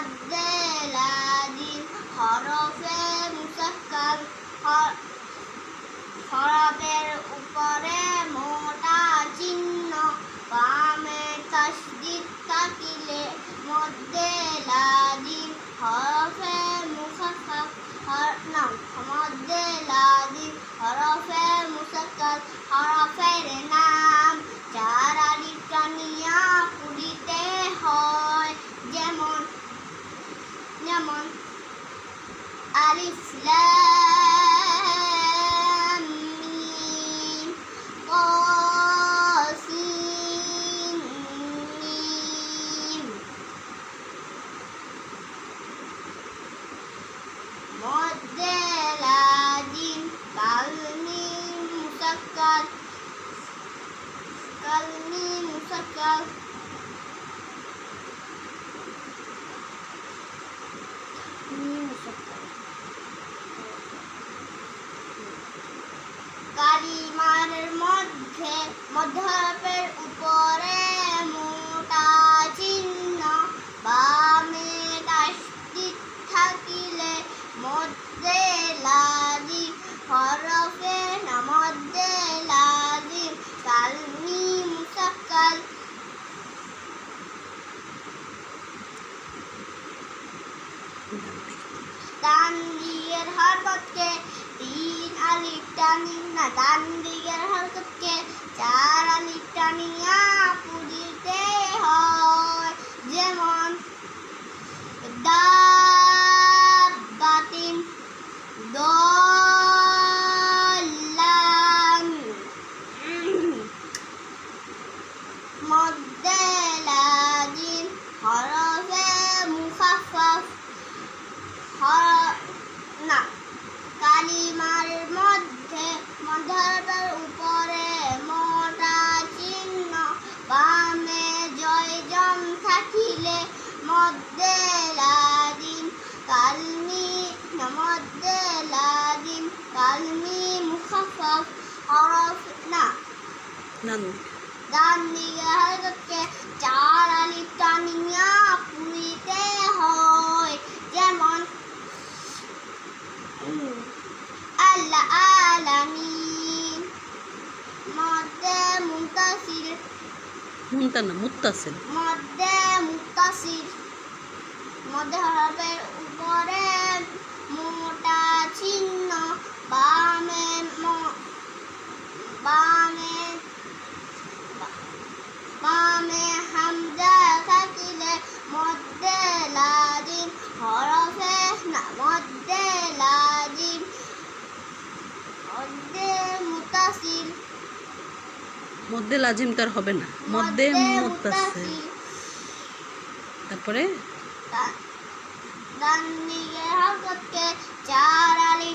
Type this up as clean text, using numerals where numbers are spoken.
মধ্যে লাজিম হরফে মুসাক্কাল হরফের উপরে মোটা চিহ্ন বামে তাসদীদ থাকিলে মধ্যে লাজিম হরফে মুসাক্কাল মধ্যে লাজিম হরফে মুসাক্কাল হরফের নাম চার আলিফ টানিয়া পড়িতে হয় যেমন আলিফ লাম মিম কফ সিন মিম মধ্যে লাজিম কালমিম মুসাক্কাল কালিমার মধ্যে মধ্যপের উপরে মোটা চিহ্ন বামে তাসদীদ থাকিলে মধ্যে লাজিম হরফে মধ্যে লাজিম কালমিম মুসাক্কাল ডান দিকের হরকতকে তিন আলিফ টানিয়া ডান দিকের হরকতকে চার আলিফ টানিয়া পড়িতে হয় যেমন দাব্বাতিন দল্লান মধ্যে লাজিম হরফে মুখাফফাফ কালিমার মধ্যে মধ্যপের উপরে মোটা চিহ্ন বামে জয়জম থাকিলে মধ্যে লাজিম কালমি মুখাফফাফ হরফ ডান দিকে হরকতকে চার আলিফ টানিয়া পড়িতে হয় যেমন আল্লাহ আলামিন মধ্যে মুত্তাসিল মধ্যে হরফের উপরে মোটা চিহ্ন বামে হামজা থাকিলে মধ্যে লাজিম হরফে মধ্যে লাজিম মধ্যে লাজিম তার হবে না মধ্যে মুত্তাসিল তারপরে ডান দিকে হরকতকে চার আলিফ